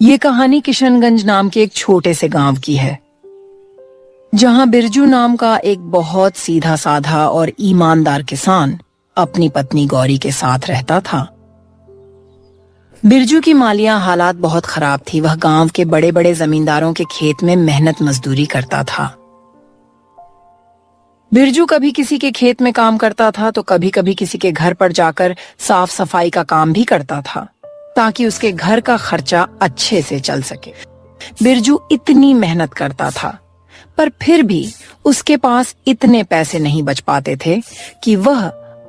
ये कहानी किशनगंज नाम के एक छोटे से गांव की है, जहां बिरजू नाम का एक बहुत सीधा साधा और ईमानदार किसान अपनी पत्नी गौरी के साथ रहता था। बिरजू की मालिया हालात बहुत खराब थी। वह गांव के बड़े बड़े जमींदारों के खेत में मेहनत मजदूरी करता था। बिरजू कभी किसी के खेत में काम करता था तो कभी कभी किसी के घर पर जाकर साफ सफाई का काम भी करता था, ताकि उसके घर का खर्चा अच्छे से चल सके। बिरजू इतनी मेहनत करता था, पर फिर भी उसके पास इतने पैसे नहीं बच पाते थे कि वह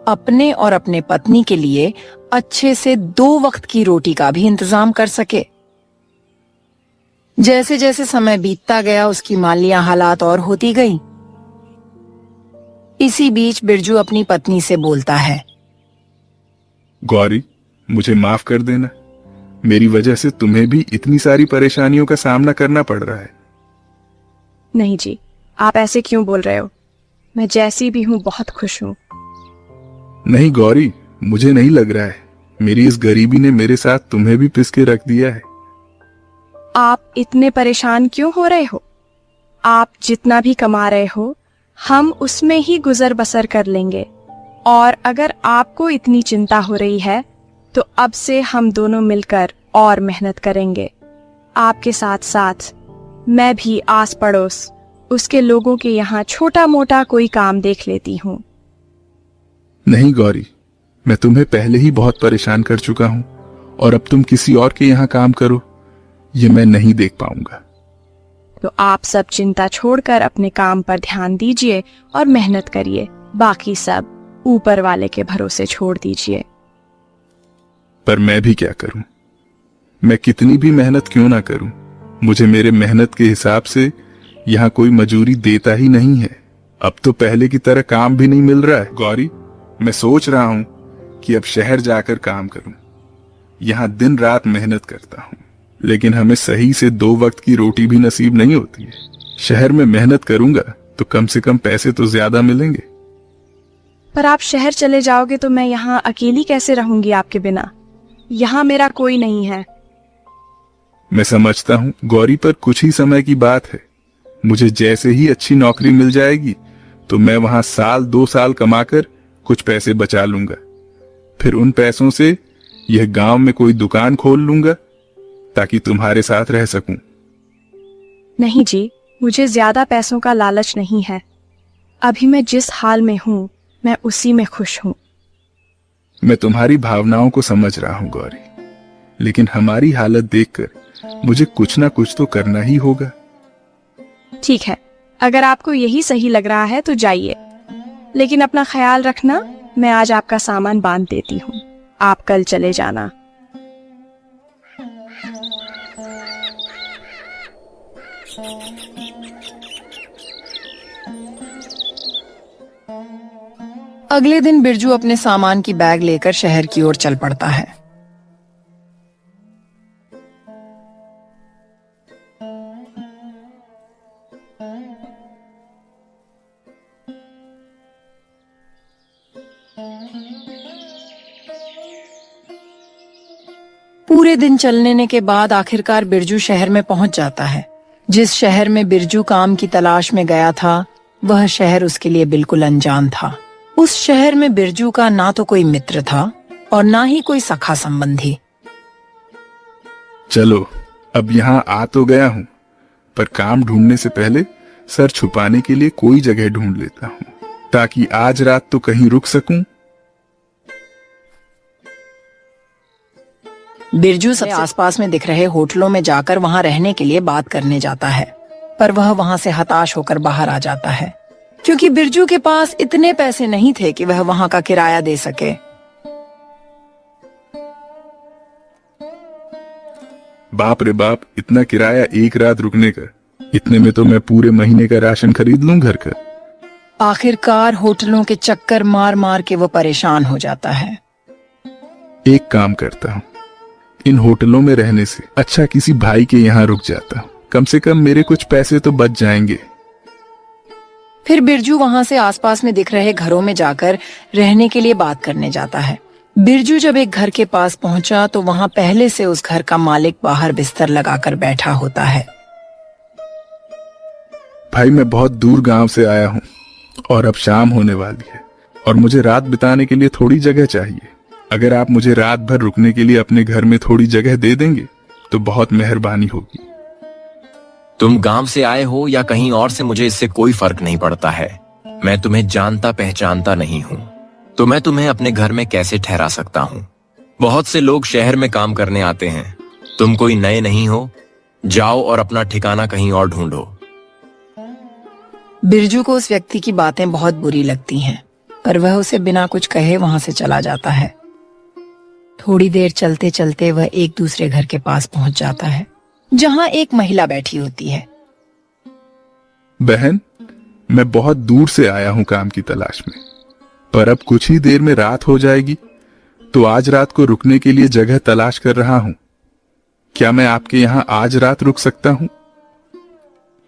अपने और अपने पत्नी के लिए अच्छे से 2 वक्त की रोटी का भी इंतजाम कर सके। जैसे जैसे समय बीतता गया, उसकी मालिया हालात और होती गई। इसी बीच बिरजू अपनी पत्नी से बोलता है, गौरी, मुझे माफ कर देना। मेरी वजह से तुम्हें भी इतनी सारी परेशानियों का सामना करना पड़ रहा है। नहीं जी, आप ऐसे क्यों बोल रहे हो? मैं जैसी भी हूँ बहुत खुश हूँ। नहीं गौरी, मुझे नहीं लग रहा है। मेरी इस गरीबी ने मेरे साथ तुम्हें भी पिस के रख दिया है। आप इतने परेशान क्यों हो रहे हो? आप जितना भी कमा रहे हो, हम उसमें ही गुजर बसर कर लेंगे। और अगर आपको इतनी चिंता हो रही है तो अब से हम दोनों मिलकर और मेहनत करेंगे। आपके साथ साथ मैं भी आस पड़ोस उसके लोगों के यहाँ छोटा मोटा कोई काम देख लेती हूँ। नहीं गौरी, मैं तुम्हें पहले ही बहुत परेशान कर चुका हूं, और अब तुम किसी और के यहाँ काम करो, ये मैं नहीं देख पाऊंगा। तो आप सब चिंता छोड़कर अपने काम पर ध्यान दीजिए और मेहनत करिए। बाकी सब ऊपर वाले के भरोसे छोड़ दीजिए। पर मैं भी क्या करूं? मैं कितनी भी मेहनत क्यों ना करूं, मुझे मेरे मेहनत के हिसाब से यहाँ कोई मजूरी देता ही नहीं है। अब तो पहले की तरह काम भी नहीं मिल रहा है। गौरी, मैं सोच रहा हूं कि अब शहर जाकर काम करूं। यहाँ दिन रात मेहनत करता हूं, लेकिन हमें सही से 2 वक्त की रोटी भी नसीब नहीं होती है। शहर में मेहनत करूंगा तो कम से कम पैसे तो ज्यादा मिलेंगे। पर आप शहर चले जाओगे तो मैं यहाँ अकेली कैसे रहूंगी आपके बिना? यहाँ मेरा कोई नहीं है। मैं समझता हूँ गौरी, पर कुछ ही समय की बात है। मुझे जैसे ही अच्छी नौकरी मिल जाएगी तो मैं वहां 1-2 साल कमाकर कुछ पैसे बचा लूंगा। फिर उन पैसों से यह गांव में कोई दुकान खोल लूंगा, ताकि तुम्हारे साथ रह सकूं। नहीं जी, मुझे ज्यादा पैसों का लालच नहीं है। अभी मैं जिस हाल में हूँ मैं उसी में खुश हूँ। मैं तुम्हारी भावनाओं को समझ रहा हूँ गौरी, लेकिन हमारी हालत देखकर मुझे कुछ ना कुछ तो करना ही होगा। ठीक है, अगर आपको यही सही लग रहा है तो जाइए, लेकिन अपना ख्याल रखना। मैं आज आपका सामान बांध देती हूँ, आप कल चले जाना। अगले दिन बिरजू अपने सामान की बैग लेकर शहर की ओर चल पड़ता है। पूरे दिन चलने के बाद आखिरकार बिरजू शहर में पहुंच जाता है। जिस शहर में बिरजू काम की तलाश में गया था, वह शहर उसके लिए बिल्कुल अनजान था। उस शहर में बिरजू का ना तो कोई मित्र था और ना ही कोई सखा संबंधी। चलो, अब यहाँ आ तो गया हूँ, पर काम ढूंढने से पहले सर छुपाने के लिए कोई जगह ढूंढ लेता हूँ, ताकि आज रात तो कहीं रुक सकूं। बिरजू सबसे आसपास में दिख रहे होटलों में जाकर वहां रहने के लिए बात करने जाता है, पर वह वहां से हताश होकर बाहर आ जाता है, क्योंकि बिरजू के पास इतने पैसे नहीं थे कि वह वहां का किराया दे सके। बाप रे बाप, इतना किराया एक रात रुकने का! इतने में तो मैं पूरे महीने का राशन खरीद लूं घर का। आखिरकार होटलों के चक्कर मार मार के वो परेशान हो जाता है। एक काम करता हूँ, इन होटलों में रहने से अच्छा किसी भाई के यहाँ रुक जाता हूँ। कम से कम मेरे कुछ पैसे तो बच जाएंगे। फिर बिरजू वहां से आसपास में दिख रहे घरों में जाकर रहने के लिए बात करने जाता है। बिरजू जब एक घर के पास पहुंचा तो वहां पहले से उस घर का मालिक बाहर बिस्तर लगाकर बैठा होता है। भाई मैं बहुत दूर गांव से आया हूं और अब शाम होने वाली है और मुझे रात बिताने के लिए थोड़ी जगह चाहिए। अगर आप मुझे रात भर रुकने के लिए अपने घर में थोड़ी जगह दे देंगे तो बहुत मेहरबानी होगी। तुम गांव से आए हो या कहीं और से, मुझे इससे कोई फर्क नहीं पड़ता है। मैं तुम्हें जानता पहचानता नहीं हूँ, तो मैं तुम्हें अपने घर में कैसे ठहरा सकता हूँ? बहुत से लोग शहर में काम करने आते हैं, तुम कोई नए नहीं हो। जाओ और अपना ठिकाना कहीं और ढूंढो। बिरजू को उस व्यक्ति की बातें बहुत बुरी लगती हैं, पर वह उसे बिना कुछ कहे वहां से चला जाता है। थोड़ी देर चलते चलते वह एक दूसरे घर के पास पहुंच जाता है, जहां एक महिला बैठी होती है। बहन, मैं बहुत दूर से आया हूं काम की तलाश में, पर अब कुछ ही देर में रात हो जाएगी, तो आज रात को रुकने के लिए जगह तलाश कर रहा हूं। क्या मैं आपके यहाँ आज रात रुक सकता हूँ?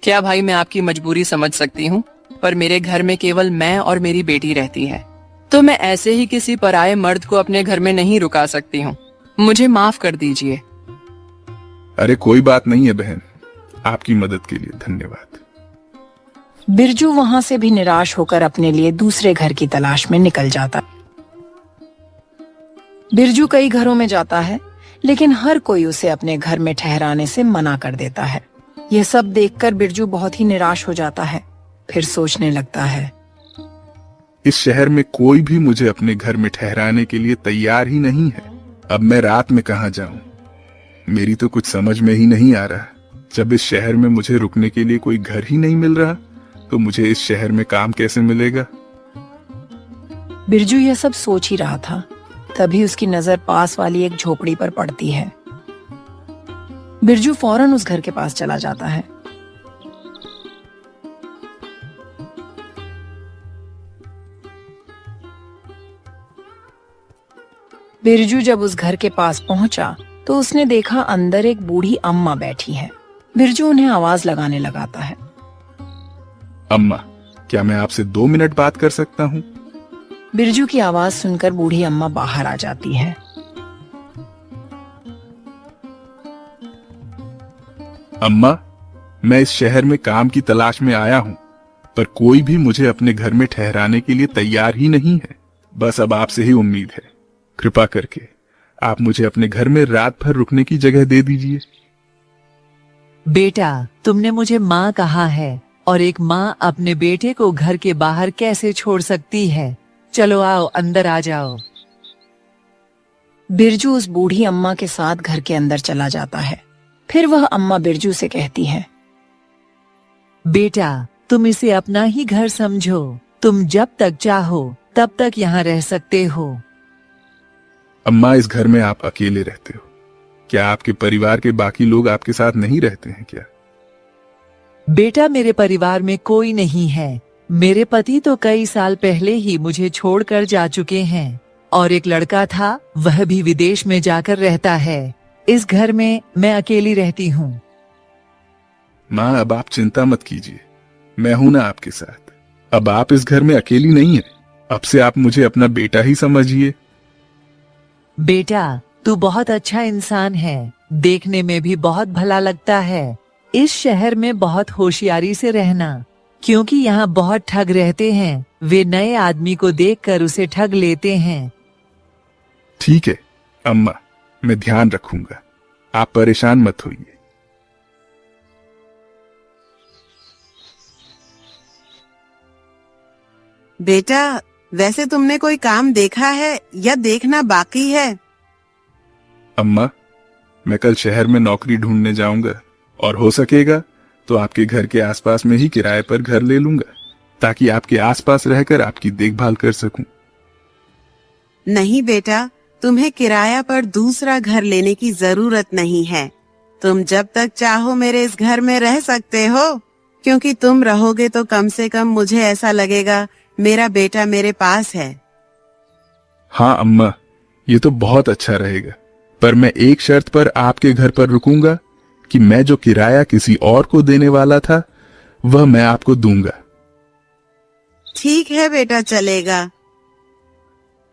क्या भाई, मैं आपकी मजबूरी समझ सकती हूँ, पर मेरे घर में केवल मैं और मेरी बेटी रहती है, तो मैं ऐसे ही किसी पराये मर्द को अपने घर में नहीं रुका सकती हूँ। मुझे माफ कर दीजिए। अरे कोई बात नहीं है बहन, आपकी मदद के लिए धन्यवाद। बिरजू वहां से भी निराश होकर अपने लिए दूसरे घर की तलाश में निकल जाता है। बिरजू कई घरों में जाता है, लेकिन हर कोई उसे अपने घर में ठहराने से मना कर देता है। यह सब देखकर बिरजू बहुत ही निराश हो जाता है। फिर सोचने लगता है, इस शहर में कोई भी मुझे अपने घर में ठहराने के लिए तैयार ही नहीं है। अब मैं रात में कहाँ जाऊं? मेरी तो कुछ समझ में ही नहीं आ रहा। जब इस शहर में मुझे रुकने के लिए कोई घर ही नहीं मिल रहा, तो मुझे इस शहर में काम कैसे मिलेगा? बिरजू यह सब सोच ही रहा था, तभी उसकी नजर पास वाली एक झोपड़ी पर पड़ती है। बिरजू फौरन उस घर के पास चला जाता है। बिरजू जब उस घर के पास पहुंचा तो उसने देखा अंदर एक बूढ़ी अम्मा बैठी है। बिरजू उन्हें आवाज लगाने लगाता है। अम्मा, क्या मैं आपसे 2 मिनट बात कर सकता हूँ? बिरजू की आवाज सुनकर बूढ़ी अम्मा बाहर आ जाती है। अम्मा, मैं इस शहर में काम की तलाश में आया हूँ, पर कोई भी मुझे अपने घर में ठहराने के लिए तैयार ही नहीं है। बस अब आपसे ही उम्मीद है। कृपा करके आप मुझे अपने घर में रात भर रुकने की जगह दे दीजिए। बेटा, तुमने मुझे माँ कहा है, और एक माँ अपने बेटे को घर के बाहर कैसे छोड़ सकती है? चलो आओ, अंदर आ जाओ। बिरजू उस बूढ़ी अम्मा के साथ घर के अंदर चला जाता है। फिर वह अम्मा बिरजू से कहती है, बेटा, तुम इसे अपना ही घर समझो। तुम जब तक चाहो तब तक यहाँ रह सकते हो। अम्मा, इस घर में आप अकेले रहते हो। क्या आपके परिवार के बाकी लोग आपके साथ नहीं रहते हैं क्या? बेटा, मेरे परिवार में कोई नहीं है। मेरे पति तो कई साल पहले ही मुझे छोड़कर जा चुके हैं, और एक लड़का था, वह भी विदेश में जाकर रहता है। इस घर में मैं अकेली रहती हूँ। माँ, अब आप चिंता मत कीजिए, मैं हूं ना आपके साथ। अब आप इस घर में अकेली नहीं है। अब से आप मुझे अपना बेटा ही समझिए। बेटा, तू बहुत अच्छा इंसान है, देखने में भी बहुत भला लगता है। इस शहर में बहुत होशियारी से रहना, क्योंकि यहाँ बहुत ठग रहते हैं। वे नए आदमी को देखकर उसे ठग लेते हैं। ठीक है अम्मा, मैं ध्यान रखूंगा। आप परेशान मत होइए। बेटा, वैसे तुमने कोई काम देखा है या देखना बाकी है? अम्मा, मैं कल शहर में नौकरी ढूंढने जाऊंगा, और हो सकेगा तो आपके घर के आसपास में ही किराए पर घर ले लूंगा, ताकि आपके आसपास रहकर आपकी देखभाल कर सकूं। नहीं बेटा, तुम्हें किराया पर दूसरा घर लेने की जरूरत नहीं है। तुम जब तक चाहो मेरे इस घर में रह सकते हो, क्योंकि तुम रहोगे तो कम से कम मुझे ऐसा लगेगा मेरा बेटा मेरे पास है। हाँ अम्मा, ये तो बहुत अच्छा रहेगा, पर मैं एक शर्त पर आपके घर पर रुकूंगा कि मैं जो किराया किसी और को देने वाला था, वह मैं आपको दूंगा। ठीक है बेटा, चलेगा।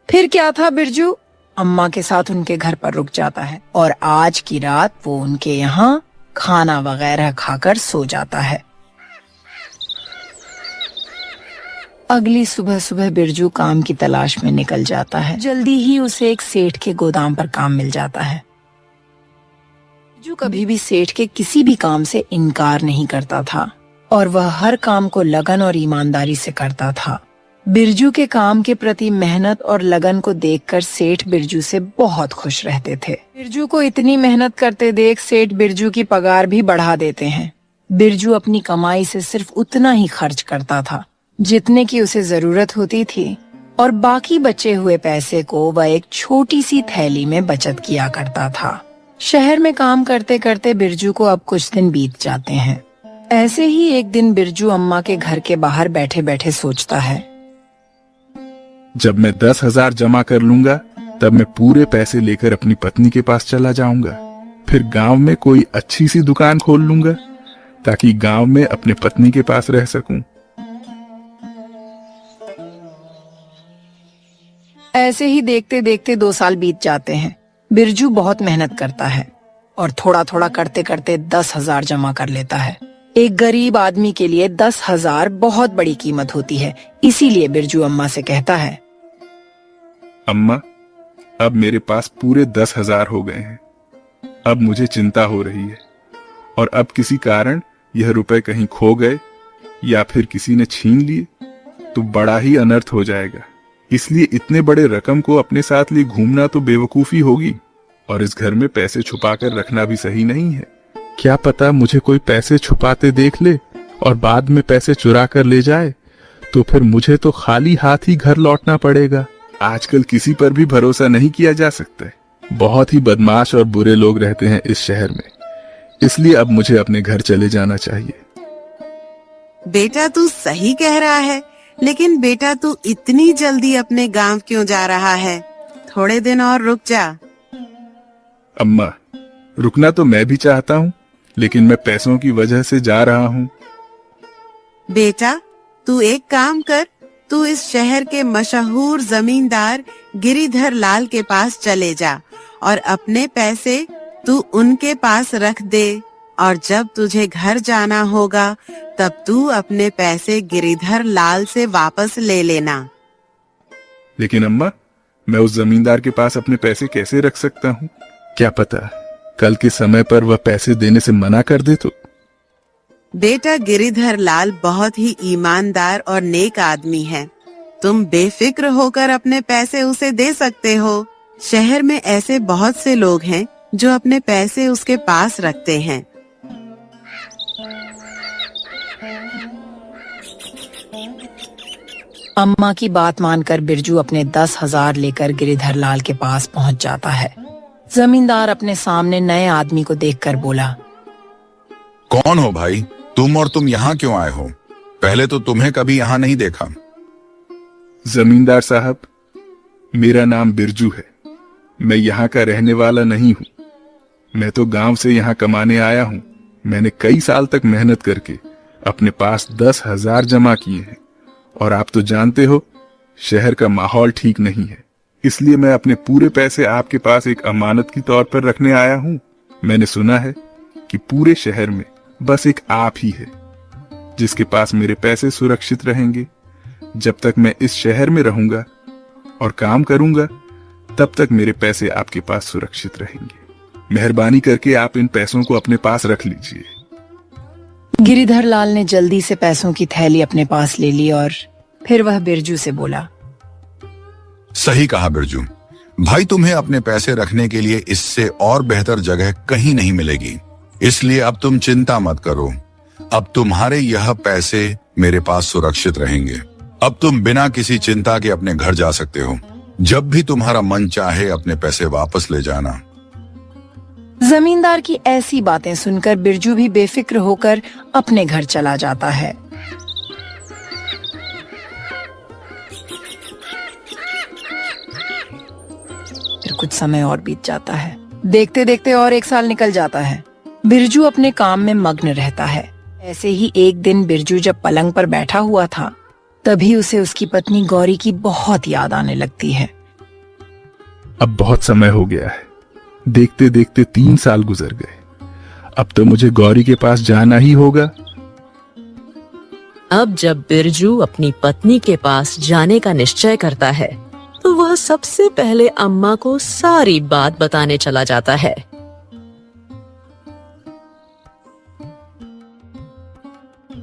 फिर क्या था बिरजू, अम्मा के साथ उनके घर पर रुक जाता है और आज की रात वो उनके यहाँ खाना वगैरह खाकर सो जाता है। अगली सुबह सुबह बिरजू काम की तलाश में निकल जाता है। जल्दी ही उसे एक सेठ के गोदाम पर काम मिल जाता है। बिरजू कभी भी सेठ के किसी भी काम से इनकार नहीं करता था और वह हर काम को लगन और ईमानदारी से करता था। बिरजू के काम के प्रति मेहनत और लगन को देखकर सेठ बिरजू से बहुत खुश रहते थे। बिरजू को इतनी मेहनत करते देख सेठ बिरजू की पगार भी बढ़ा देते हैं। बिरजू अपनी कमाई से सिर्फ उतना ही खर्च करता था जितने की उसे जरूरत होती थी और बाकी बचे हुए पैसे को वह एक छोटी सी थैली में बचत किया करता था। शहर में काम करते करते बिरजू को अब कुछ दिन बीत जाते हैं। ऐसे ही एक दिन बिरजू अम्मा के घर के बाहर बैठे बैठे सोचता है, जब मैं 10,000 जमा कर लूंगा तब मैं पूरे पैसे लेकर अपनी पत्नी के पास चला जाऊंगा। फिर गांव में कोई अच्छी सी दुकान खोल लूंगा ताकि गांव में अपने पत्नी के पास रह सकूं। ऐसे ही देखते देखते 2 साल बीत जाते हैं। बिरजू बहुत मेहनत करता है और थोड़ा थोड़ा करते करते 10,000 जमा कर लेता है। एक गरीब आदमी के लिए 10,000 बहुत बड़ी कीमत होती है। इसीलिए बिरजू अम्मा से कहता है, अम्मा, अब मेरे पास पूरे 10,000 हो गए हैं। अब मुझे चिंता हो रही है और अब किसी कारण यह रुपए कहीं खो गए या फिर किसी ने छीन लिए तो बड़ा ही अनर्थ हो जाएगा। इसलिए इतने बड़े रकम को अपने साथ लिए घूमना तो बेवकूफी होगी और इस घर में पैसे छुपा कर रखना भी सही नहीं है। क्या पता मुझे कोई पैसे छुपाते देख ले और बाद में पैसे चुरा कर ले जाए तो फिर मुझे तो खाली हाथ ही घर लौटना पड़ेगा। आजकल किसी पर भी भरोसा नहीं किया जा सकता है। बहुत ही बदमाश और बुरे लोग रहते हैं इस शहर में। इसलिए अब मुझे अपने घर चले जाना चाहिए। बेटा तू सही कह रहा है, लेकिन बेटा तू इतनी जल्दी अपने गांव क्यों जा रहा है? थोड़े दिन और रुक जा। अम्मा, रुकना तो मैं भी चाहता हूँ, लेकिन मैं पैसों की वजह से जा रहा हूँ। बेटा तू एक काम कर, तू इस शहर के मशहूर जमींदार गिरिधर लाल के पास चले जा और अपने पैसे तू उनके पास रख दे और जब तुझे घर जाना होगा तब तू अपने पैसे गिरिधर लाल से वापस ले लेना। लेकिन अम्मा, मैं उस जमींदार के पास अपने पैसे कैसे रख सकता हूँ? क्या पता कल के समय पर वह पैसे देने से मना कर दे तो। बेटा गिरिधर लाल बहुत ही ईमानदार और नेक आदमी है। तुम बेफिक्र होकर अपने पैसे उसे दे सकते हो। शहर में ऐसे बहुत से लोग हैं जो अपने पैसे उसके पास रखते हैं। अम्मा की बात मानकर बिरजू अपने 10,000 लेकर गिरिधर लाल के पास पहुंच जाता है। जमींदार अपने सामने नए आदमी को देखकर बोला, कौन हो भाई तुम और तुम यहाँ क्यों आए हो? पहले तो तुम्हें कभी यहाँ नहीं देखा। जमींदार साहब, मेरा नाम बिरजू है। मैं यहाँ का रहने वाला नहीं हूँ। मैं तो गांव से यहाँ कमाने आया हूँ। मैंने कई साल तक मेहनत करके अपने पास 10,000 जमा किए हैं और आप तो जानते हो शहर का माहौल ठीक नहीं है। इसलिए मैं अपने पूरे पैसे आपके पास एक अमानत की तौर पर रखने आया हूँ। मैंने सुना है कि पूरे शहर में बस एक आप ही है जिसके पास मेरे पैसे सुरक्षित रहेंगे। जब तक मैं इस शहर में रहूंगा और काम करूंगा तब तक मेरे पैसे आपके पास सुरक्षित रहेंगे। मेहरबानी करके आप इन पैसों को अपने पास रख लीजिए। गिरिधर लाल ने जल्दी से पैसों की थैली अपने पास ले ली और फिर वह बिरजू से बोला, सही कहा बिरजू भाई, तुम्हें अपने पैसे रखने के लिए इससे और बेहतर जगह कहीं नहीं मिलेगी। इसलिए अब तुम चिंता मत करो। अब तुम्हारे यह पैसे मेरे पास सुरक्षित रहेंगे। अब तुम बिना किसी चिंता के अपने घर जा सकते हो। जब भी तुम्हारा मन चाहे अपने पैसे वापस ले जाना। जमींदार की ऐसी बातें सुनकर बिरजू भी बेफिक्र होकर अपने घर चला जाता है। फिर कुछ समय और बीत जाता है। देखते देखते और 1 साल निकल जाता है। बिरजू अपने काम में मग्न रहता है। ऐसे ही एक दिन बिरजू जब पलंग पर बैठा हुआ था तभी उसे उसकी पत्नी गौरी की बहुत याद आने लगती है। अब बहुत समय हो गया है। देखते देखते 3 साल गुजर गए। अब तो मुझे गौरी के पास जाना ही होगा। अब जब बिरजू अपनी पत्नी के पास जाने का निश्चय करता है तो वह सबसे पहले अम्मा को सारी बात बताने चला जाता है।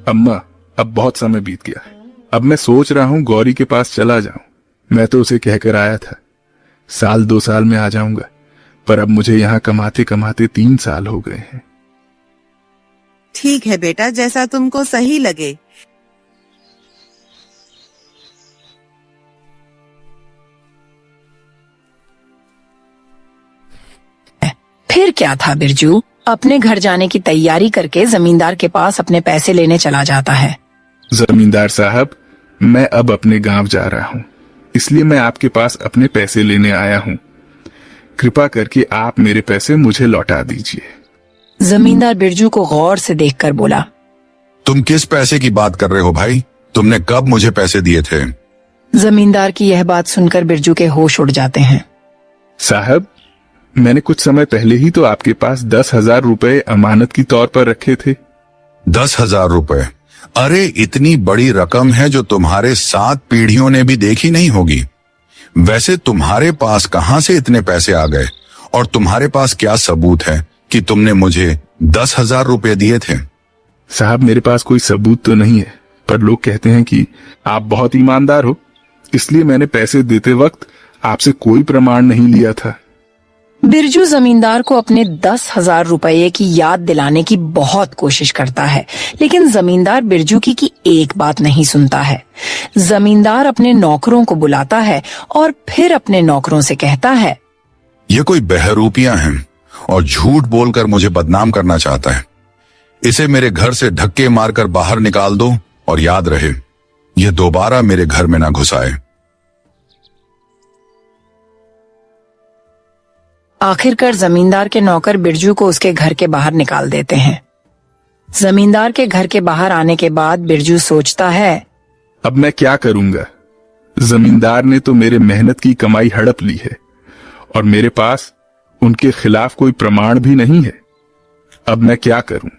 अम्मा, अब बहुत समय बीत गया है। अब मैं सोच रहा हूँ गौरी के पास चला जाऊं। मैं तो उसे कहकर आया था 1-2 साल में आ जाऊंगा, पर अब मुझे यहाँ कमाते कमाते 3 साल हो गए हैं। ठीक है बेटा, जैसा तुमको सही लगे। फिर क्या था, बिरजू अपने घर जाने की तैयारी करके जमींदार के पास अपने पैसे लेने चला जाता है। जमींदार साहब, मैं अब अपने गांव जा रहा हूँ, इसलिए मैं आपके पास अपने पैसे लेने आया हूँ। कृपा करके आप मेरे पैसे मुझे लौटा दीजिए। जमींदार बिरजू को गौर से देखकर बोला, तुम किस पैसे की बात कर रहे हो भाई? तुमने कब मुझे पैसे दिए थे? जमींदार की यह बात सुनकर बिरजू के होश उड़ जाते हैं। साहब, मैंने कुछ समय पहले ही तो आपके पास 10,000 रुपए अमानत की तौर पर रखे थे। 10,000 रुपए? अरे इतनी बड़ी रकम है जो तुम्हारे 7 पीढ़ियों ने भी देखी नहीं होगी। वैसे तुम्हारे पास कहां से इतने पैसे आ गए, और तुम्हारे पास क्या सबूत है कि तुमने मुझे 10,000 रुपए दिए थे? साहब, मेरे पास कोई सबूत तो नहीं है, पर लोग कहते हैं कि आप बहुत ईमानदार हो, इसलिए मैंने पैसे देते वक्त आपसे कोई प्रमाण नहीं लिया था। बिरजू जमींदार को अपने 10,000 रुपये की याद दिलाने की बहुत कोशिश करता है, लेकिन जमींदार बिरजू की एक बात नहीं सुनता है। जमींदार अपने नौकरों को बुलाता है और फिर अपने नौकरों से कहता है, ये कोई बहरूपियां हैं और झूठ बोलकर मुझे बदनाम करना चाहता है। इसे मेरे घर से धक्के मारकर बाहर निकाल दो, और याद रहे ये दोबारा मेरे घर में ना घुस आए। आखिरकार जमींदार के नौकर बिरजू को उसके घर के बाहर निकाल देते हैं। जमींदार के घर के बाहर आने के बाद बिरजू सोचता है, अब मैं क्या करूंगा? जमींदार ने तो मेरे मेहनत की कमाई हड़प ली है और मेरे पास उनके खिलाफ कोई प्रमाण भी नहीं है। अब मैं क्या करूं?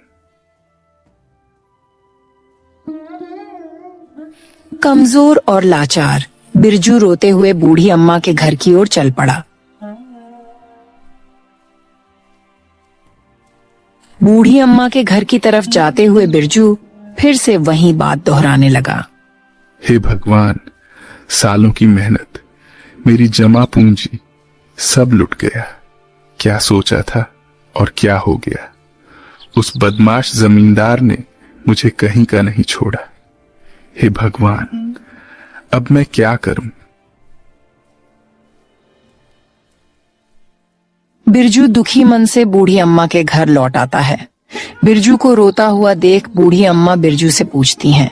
कमजोर और लाचार बिरजू रोते हुए बूढ़ी अम्मा के घर की ओर चल पड़ा। बूढ़ी अम्मा के घर की तरफ जाते हुए बिरजू फिर से वही बात दोहराने लगा। हे भगवान, सालों की मेहनत, मेरी जमा पूंजी सब लुट गया। क्या सोचा था और क्या हो गया? उस बदमाश जमींदार ने मुझे कहीं का नहीं छोड़ा। हे भगवान, अब मैं क्या करूं? बिरजू दुखी मन से बूढ़ी अम्मा के घर लौट आता है। बिरजू को रोता हुआ देख बूढ़ी अम्मा बिरजू से पूछती हैं,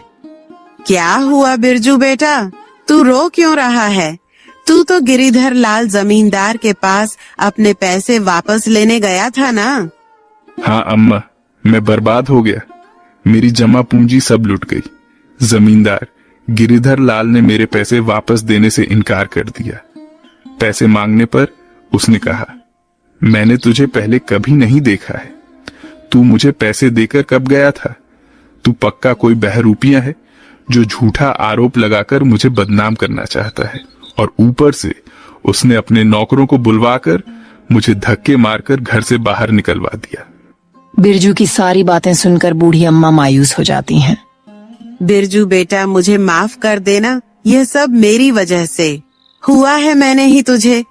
क्या हुआ बिरजू बेटा, तू रो क्यों रहा है? तू तो गिरिधर लाल जमींदार के पास अपने पैसे वापस लेने गया था ना? हाँ अम्मा, मैं बर्बाद हो गया। मेरी जमा पूंजी सब लुट गई। जमींदार गिरिधर लाल ने मेरे पैसे वापस देने से इनकार कर दिया। पैसे मांगने पर उसने कहा, मैंने तुझे पहले कभी नहीं देखा है, तू मुझे पैसे देकर कब गया था? तू पक्का कोई बहरूपिया है जो झूठा आरोप लगाकर मुझे बदनाम करना चाहता है, और ऊपर से उसने अपने नौकरों को बुलवाकर मुझे धक्के मारकर घर से बाहर निकलवा दिया। बिरजू की सारी बातें सुनकर बूढ़ी अम्मा मायूस हो जाती हैं। बिरजू बेटा, मुझे माफ कर देना, यह सब मेरी वजह से हुआ है। मैंने ही तुझे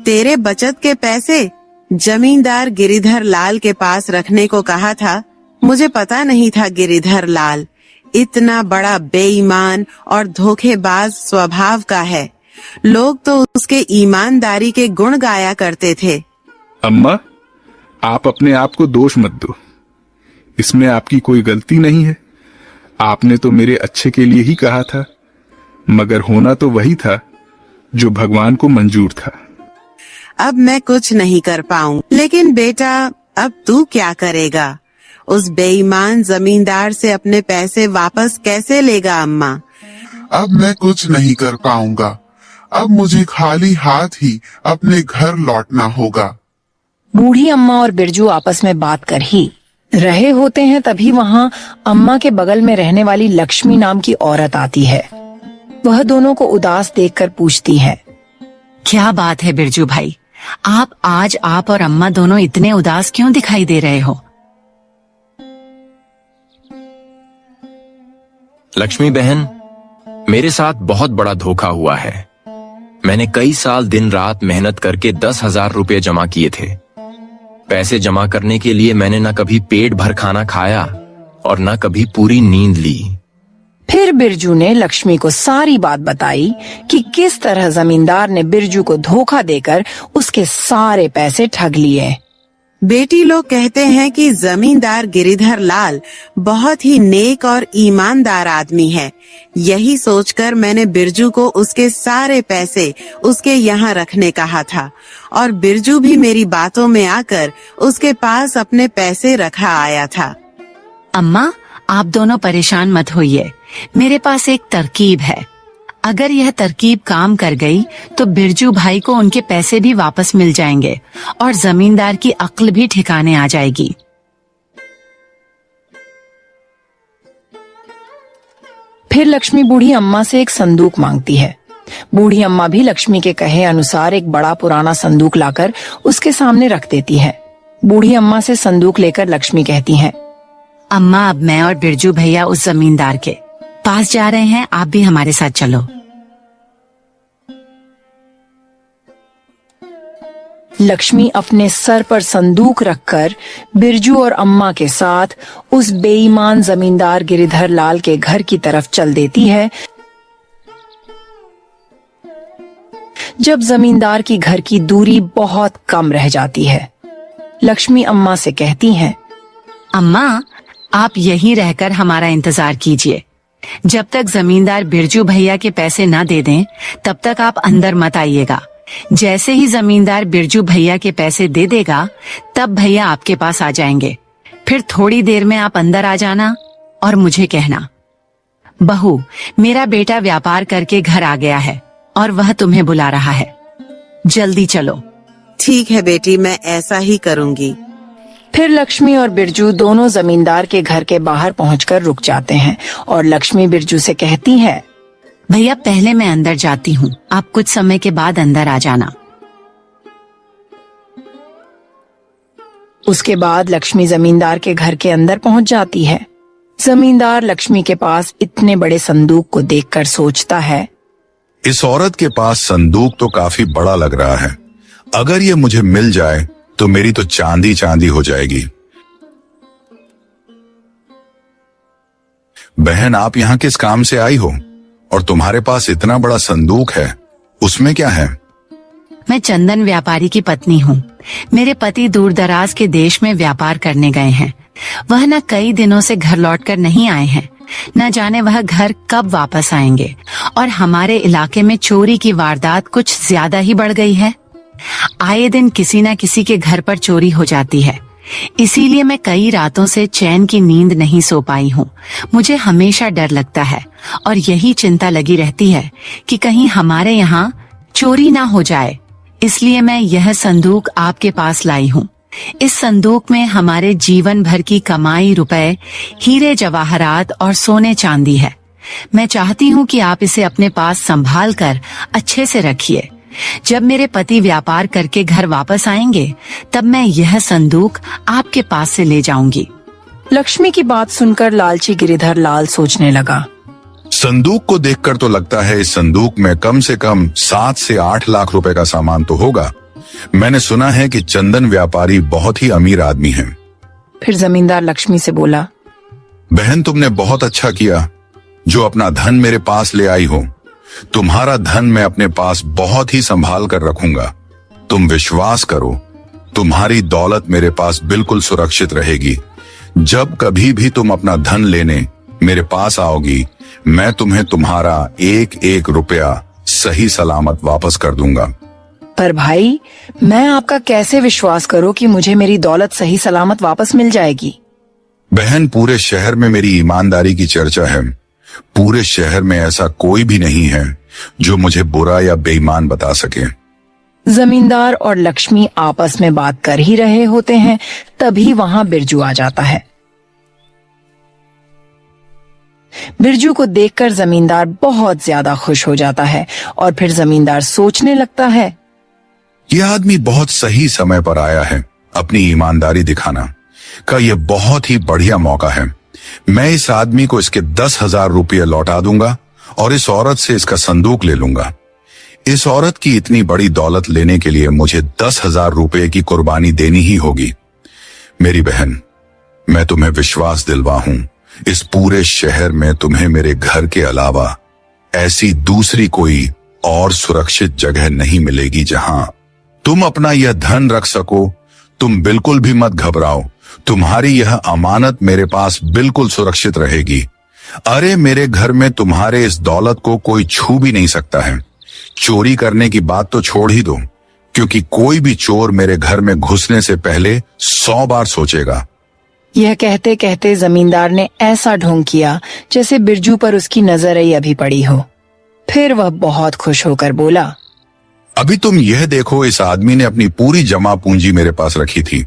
तेरे बचत के पैसे जमींदार गिरिधर लाल के पास रखने को कहा था। मुझे पता नहीं था गिरिधर लाल इतना बड़ा बेईमान और धोखेबाज स्वभाव का है। लोग तो उसके ईमानदारी के गुण गाया करते थे। अम्मा, आप अपने आप को दोष मत दो, इसमें आपकी कोई गलती नहीं है। आपने तो मेरे अच्छे के लिए ही कहा था, मगर होना तो वही था जो भगवान को मंजूर था। अब मैं कुछ नहीं कर पाऊं, लेकिन बेटा अब तू क्या करेगा? उस बेईमान जमींदार से अपने पैसे वापस कैसे लेगा अम्मा? अब मैं कुछ नहीं कर पाऊंगा। अब मुझे खाली हाथ ही अपने घर लौटना होगा। बूढ़ी अम्मा और बिरजू आपस में बात कर ही रहे होते हैं, तभी वहाँ अम्मा के बगल में रहने वाली लक्ष्मी नाम की औरत आती है। वह दोनों को उदास देखकर पूछती है, क्या बात है बिरजू भाई, आप और अम्मा दोनों इतने उदास क्यों दिखाई दे रहे हो? लक्ष्मी बहन, मेरे साथ बहुत बड़ा धोखा हुआ है। मैंने कई साल दिन रात मेहनत करके 10,000 रुपए जमा किए थे। पैसे जमा करने के लिए मैंने न कभी पेट भर खाना खाया और न कभी पूरी नींद ली। फिर बिरजू ने लक्ष्मी को सारी बात बताई कि किस तरह जमींदार ने बिरजू को धोखा देकर उसके सारे पैसे ठग लिए। बेटी लोग कहते हैं कि जमींदार गिरिधर लाल बहुत ही नेक और ईमानदार आदमी है। यही सोचकर मैंने बिरजू को उसके सारे पैसे उसके यहाँ रखने कहा था और बिरजू भी मेरी बातों में आकर उसके पास अपने पैसे रखा आया था। अम्मा, आप दोनों परेशान मत होइए, मेरे पास एक तरकीब है। अगर यह तरकीब काम कर गई तो बिरजू भाई को उनके पैसे भी वापस मिल जाएंगे और जमींदार की अक्ल भी ठिकाने आ जाएगी। फिर लक्ष्मी बूढ़ी अम्मा से एक संदूक मांगती है। बूढ़ी अम्मा भी लक्ष्मी के कहे अनुसार एक बड़ा पुराना संदूक लाकर उसके सामने रख देती है। बूढ़ी अम्मा से संदूक लेकर लक्ष्मी कहती है, अम्मा, अब मैं और बिरजू भैया उस जमींदार के पास जा रहे हैं, आप भी हमारे साथ चलो। लक्ष्मी अपने सर पर संदूक रखकर बिरजू और अम्मा के साथ उस बेईमान जमींदार गिरिधर लाल के घर की तरफ चल देती है। जब जमींदार की घर की दूरी बहुत कम रह जाती है, लक्ष्मी अम्मा से कहती हैं, अम्मा, आप यहीं रहकर हमारा इंतजार कीजिए। जब तक जमींदार बिरजू भैया के पैसे न दे दें, तब तक आप अंदर मत आइएगा। जैसे ही जमींदार बिरजू भैया के पैसे दे देगा, तब भैया आपके पास आ जाएंगे। फिर थोड़ी देर में आप अंदर आ जाना और मुझे कहना, बहू, मेरा बेटा व्यापार करके घर आ गया है और वह तुम्हें बुला रहा है, जल्दी चलो। ठीक है बेटी, मैं ऐसा ही करूँगी। फिर लक्ष्मी और बिरजू दोनों जमींदार के घर के बाहर पहुंचकर रुक जाते हैं और लक्ष्मी बिरजू से कहती है, भैया, पहले मैं अंदर जाती हूँ, आप कुछ समय के बाद अंदर आ जाना। उसके बाद लक्ष्मी जमींदार के घर के अंदर पहुंच जाती है। जमींदार लक्ष्मी के पास इतने बड़े संदूक को देखकर सोचता है, इस औरत के पास संदूक तो काफी बड़ा लग रहा है। अगर ये मुझे मिल जाए तो मेरी तो चांदी चांदी हो जाएगी। बहन, आप यहाँ किस काम से आई हो और तुम्हारे पास इतना बड़ा संदूक है, उसमें क्या है? मैं चंदन व्यापारी की पत्नी हूँ। मेरे पति दूर दराज के देश में व्यापार करने गए हैं। वह न कई दिनों से घर लौटकर नहीं आए हैं, न जाने वह घर कब वापस आएंगे। और हमारे इलाके में चोरी की वारदात कुछ ज्यादा ही बढ़ गई है। आए दिन किसी न किसी के घर पर चोरी हो जाती है। इसीलिए मैं कई रातों से चैन की नींद नहीं सो पाई हूँ। मुझे हमेशा डर लगता है और यही चिंता लगी रहती है कि कहीं हमारे यहाँ चोरी ना हो जाए। इसलिए मैं यह संदूक आपके पास लाई हूँ। इस संदूक में हमारे जीवन भर की कमाई रुपए, हीरे जवाहरात और सोने चांदी है। मैं चाहती हूँ कि आप इसे अपने पास संभाल कर अच्छे से रखिए। जब मेरे पति व्यापार करके घर वापस आएंगे, तब मैं यह संदूक आपके पास से ले जाऊंगी। लक्ष्मी की बात सुनकर लालची गिरिधर लाल सोचने लगा, संदूक को देखकर तो लगता है इस संदूक में कम से कम 7 से 8 लाख रुपए का सामान तो होगा। मैंने सुना है कि चंदन व्यापारी बहुत ही अमीर आदमी हैं। फिर जमींदार लक्ष्मी से बोला, बहन, तुमने बहुत अच्छा किया जो अपना धन मेरे पास ले आई हो। तुम्हारा धन मैं अपने पास बहुत ही संभाल कर रखूंगा। तुम विश्वास करो, तुम्हारी दौलत मेरे पास बिल्कुल सुरक्षित रहेगी। जब कभी भी तुम अपना धन लेने मेरे पास आओगी, मैं तुम्हें तुम्हारा 1-1 रुपया सही सलामत वापस कर दूंगा। पर भाई, मैं आपका कैसे विश्वास करूं कि मुझे मेरी दौलत सही सलामत वापस मिल जाएगी? बहन, पूरे शहर में मेरी ईमानदारी की चर्चा है। पूरे शहर में ऐसा कोई भी नहीं है जो मुझे बुरा या बेईमान बता सके। जमींदार और लक्ष्मी आपस में बात कर ही रहे होते हैं, तभी वहां बिरजू आ जाता है। बिरजू को देखकर जमींदार बहुत ज्यादा खुश हो जाता है और फिर जमींदार सोचने लगता है, यह आदमी बहुत सही समय पर आया है। अपनी ईमानदारी दिखाना का यह बहुत ही बढ़िया मौका है। मैं इस आदमी को इसके 10,000 रुपये लौटा दूंगा और इस औरत से इसका संदूक ले लूंगा। इस औरत की इतनी बड़ी दौलत लेने के लिए मुझे 10,000 रुपये की कुर्बानी देनी ही होगी। मेरी बहन, मैं तुम्हें विश्वास दिलवा हूं, इस पूरे शहर में तुम्हें मेरे घर के अलावा ऐसी दूसरी कोई और सुरक्षित जगह नहीं मिलेगी जहां तुम अपना यह धन रख सको। तुम बिल्कुल भी मत घबराओ, तुम्हारी यह अमानत मेरे पास बिल्कुल सुरक्षित रहेगी। अरे मेरे घर में तुम्हारे इस दौलत को कोई छू भी नहीं सकता है। चोरी करने की बात तो छोड़ ही दो, क्योंकि कोई भी चोर मेरे घर में घुसने से पहले 100 बार सोचेगा। यह कहते कहते जमींदार ने ऐसा ढोंग किया जैसे बिरजू पर उसकी नजर ही अभी पड़ी हो। फिर वह बहुत खुश होकर बोला, अभी तुम यह देखो, इस आदमी ने अपनी पूरी जमा पूंजी मेरे पास रखी थी।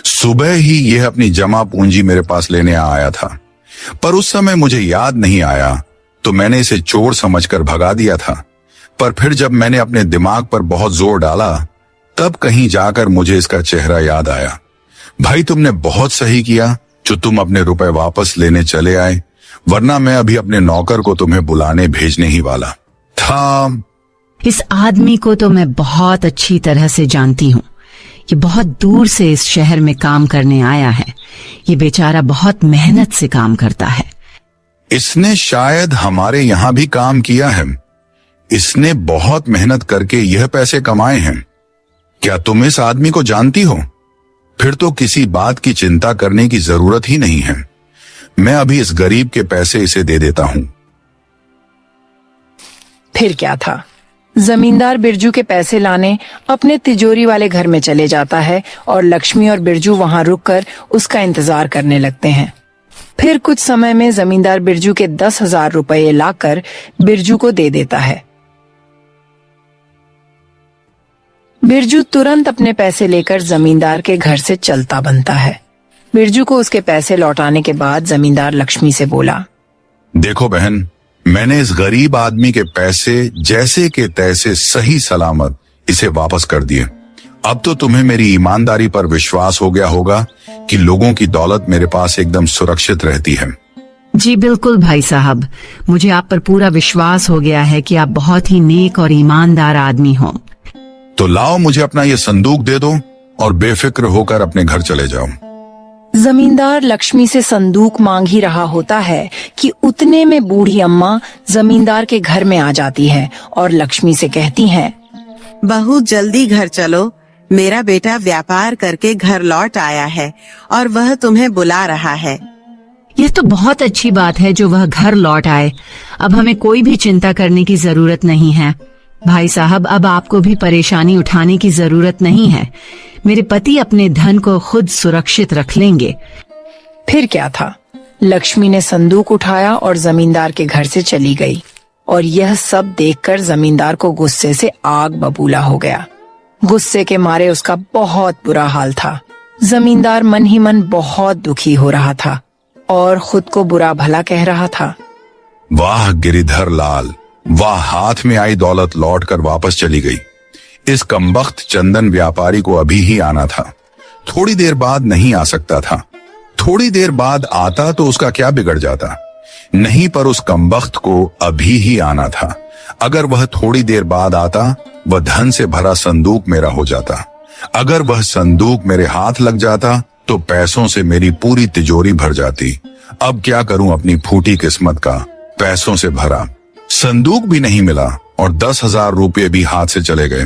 सुबह ही यह अपनी जमा पूंजी मेरे पास लेने आया था, पर उस समय मुझे याद नहीं आया तो मैंने इसे चोर समझकर भगा दिया था। पर फिर जब मैंने अपने दिमाग पर बहुत जोर डाला, तब कहीं जाकर मुझे इसका चेहरा याद आया। भाई, तुमने बहुत सही किया जो तुम अपने रुपए वापस लेने चले आए, वरना मैं अभी अपने नौकर को तुम्हें बुलाने भेजने ही वाला था। इस आदमी को तो मैं बहुत अच्छी तरह से जानती हूँ। ये बहुत दूर से इस शहर में काम करने आया है। ये बेचारा बहुत मेहनत से काम करता है। इसने शायद हमारे यहाँ भी काम किया है। इसने बहुत मेहनत करके यह पैसे कमाए हैं। क्या तुम इस आदमी को जानती हो? फिर तो किसी बात की चिंता करने की जरूरत ही नहीं है। मैं अभी इस गरीब के पैसे इसे दे देता हूँ। फिर क्या था, जमींदार बिरजू के पैसे लाने अपने तिजोरी वाले घर में चले जाता है और लक्ष्मी और बिरजू वहां रुककर उसका इंतजार करने लगते हैं। फिर कुछ समय में जमींदार बिरजू के 10,000 रुपये लाकर बिरजू को दे देता है। बिरजू तुरंत अपने पैसे लेकर जमींदार के घर से चलता बनता है। बिरजू को उसके पैसे लौटाने के बाद जमींदार लक्ष्मी से बोला, देखो बहन, मैंने इस गरीब आदमी के पैसे जैसे के तैसे सही सलामत इसे वापस कर दिए। अब तो तुम्हें मेरी ईमानदारी पर विश्वास हो गया होगा कि लोगों की दौलत मेरे पास एकदम सुरक्षित रहती है। जी बिल्कुल भाई साहब, मुझे आप पर पूरा विश्वास हो गया है कि आप बहुत ही नेक और ईमानदार आदमी हो। तो लाओ, मुझे अपना ये संदूक दे दो और बेफिक्र होकर अपने घर चले जाओ। जमींदार लक्ष्मी से संदूक मांग ही रहा होता है कि उतने में बूढ़ी अम्मा जमींदार के घर में आ जाती है और लक्ष्मी से कहती हैं, बहू जल्दी घर चलो, मेरा बेटा व्यापार करके घर लौट आया है और वह तुम्हें बुला रहा है। यह तो बहुत अच्छी बात है जो वह घर लौट आए। अब हमें कोई भी चिंता करने की जरूरत नहीं है। भाई साहब, अब आपको भी परेशानी उठाने की जरूरत नहीं है। मेरे पति अपने धन को खुद सुरक्षित रख लेंगे। फिर क्या था, लक्ष्मी ने संदूक उठाया और जमींदार के घर से चली गई और यह सब देखकर जमींदार को गुस्से से आग बबूला हो गया। गुस्से के मारे उसका बहुत बुरा हाल था। जमींदार मन ही मन बहुत दुखी हो रहा था और खुद को बुरा भला कह रहा था, वाह गिरिधर लाल, वाह, हाथ में आई दौलत लौट कर वापस चली गई। इस कमबख्त चंदन व्यापारी को अभी ही आना था, थोड़ी देर बाद नहीं आ सकता था। थोड़ी देर बाद आता तो उसका क्या बिगड़ जाता, नहीं, पर उस कमबख्त को अभी ही आना था। अगर वह थोड़ी देर बाद आता, वह धन से भरा संदूक मेरा हो जाता। अगर वह संदूक मेरे हाथ लग जाता तो पैसों से मेरी पूरी तिजोरी भर जाती। अब क्या करूं अपनी फूटी किस्मत का, पैसों से भरा संदूक भी नहीं मिला और 10,000 रुपये भी हाथ से चले गए।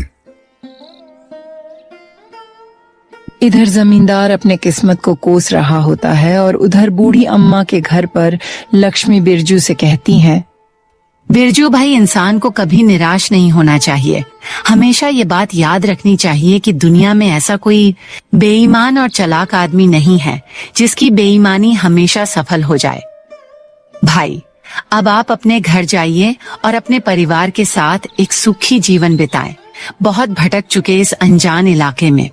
इधर जमींदार अपने किस्मत को कोस रहा होता है और उधर बूढ़ी अम्मा के घर पर लक्ष्मी बिरजू से कहती हैं, बिरजू भाई, इंसान को कभी निराश नहीं होना चाहिए। हमेशा ये बात याद रखनी चाहिए कि दुनिया में ऐसा कोई बेईमान और चालाक आदमी नहीं है जिसकी बेईमानी हमेशा सफल हो जाए। भाई, अब आप अपने घर जाइए और अपने परिवार के साथ एक सुखी जीवन बिताएं। बहुत भटक चुके इस अनजान इलाके में।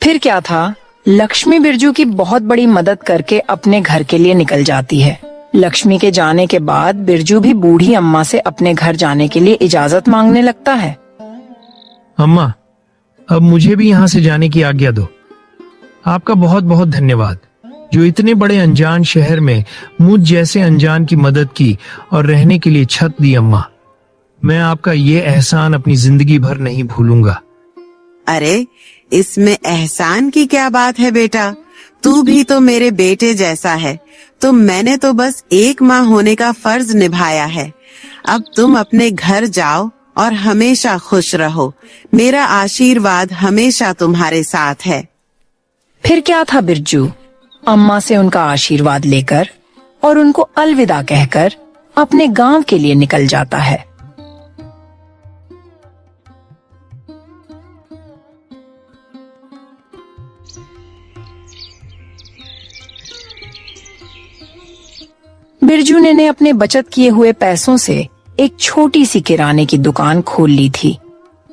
फिर क्या था, लक्ष्मी बिरजू की बहुत बड़ी मदद करके अपने घर के लिए निकल जाती है। लक्ष्मी के जाने के बाद बिरजू भी बूढ़ी अम्मा से अपने घर जाने के लिए इजाजत मांगने लगता है। अम्मा, अब मुझे भी यहाँ से जाने की आज्ञा दो। आपका बहुत बहुत धन्यवाद, जो इतने बड़े अनजान शहर में मुझ जैसे अनजान की मदद की और रहने के लिए छत दी। अम्मा, मैं आपका ये एहसान अपनी जिंदगी भर नहीं भूलूंगा। अरे, इसमें एहसान की क्या बात है बेटा, तू भी तो मेरे बेटे जैसा है। तो मैंने तो बस एक माँ होने का फर्ज निभाया है। अब तुम अपने घर जाओ और हमेशा खुश रहो। मेरा आशीर्वाद हमेशा तुम्हारे साथ है। फिर क्या था, बिरजू अम्मा से उनका आशीर्वाद लेकर और उनको अलविदा कहकर अपने गांव के लिए निकल जाता है। बिरजू ने अपने बचत किए हुए पैसों से एक छोटी सी किराने की दुकान खोल ली थी,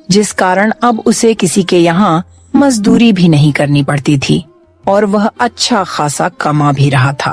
जिस कारण अब उसे किसी के यहाँ मजदूरी भी नहीं करनी पड़ती थी और वह अच्छा खासा कमा भी रहा था।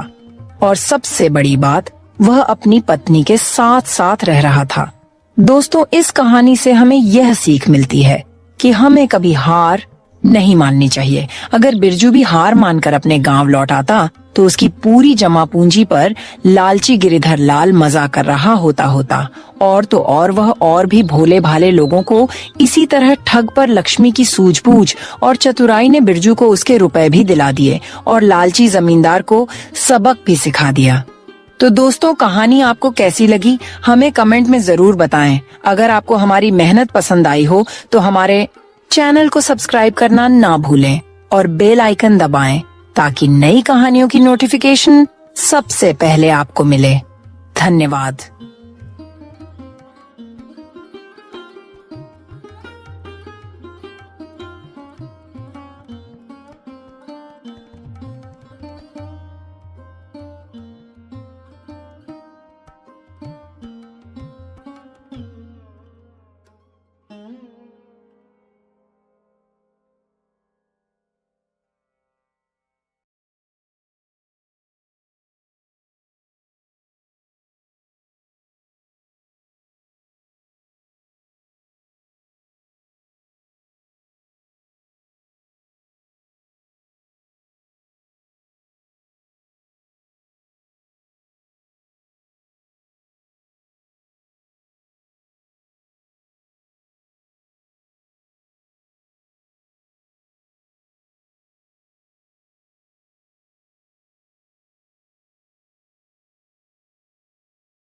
और सबसे बड़ी बात, वह अपनी पत्नी के साथ साथ रह रहा था। दोस्तों, इस कहानी से हमें यह सीख मिलती है कि हमें कभी हार नहीं माननी चाहिए। अगर बिरजू भी हार मानकर अपने गांव लौट आता तो उसकी पूरी जमा पूंजी पर लालची गिरिधर लाल मजा कर रहा होता और तो और वह और भी भोले भाले लोगों को इसी तरह ठग पर लक्ष्मी की सूझबूझ और चतुराई ने बिरजू को उसके रुपए भी दिला दिए और लालची जमींदार को सबक भी सिखा दिया। तो दोस्तों, कहानी आपको कैसी लगी हमें कमेंट में जरूर बताएं। अगर आपको हमारी मेहनत पसंद आई हो तो हमारे चैनल को सब्सक्राइब करना ना भूलें और बेल आइकन दबाएं ताकि नई कहानियों की नोटिफिकेशन सबसे पहले आपको मिले। धन्यवाद।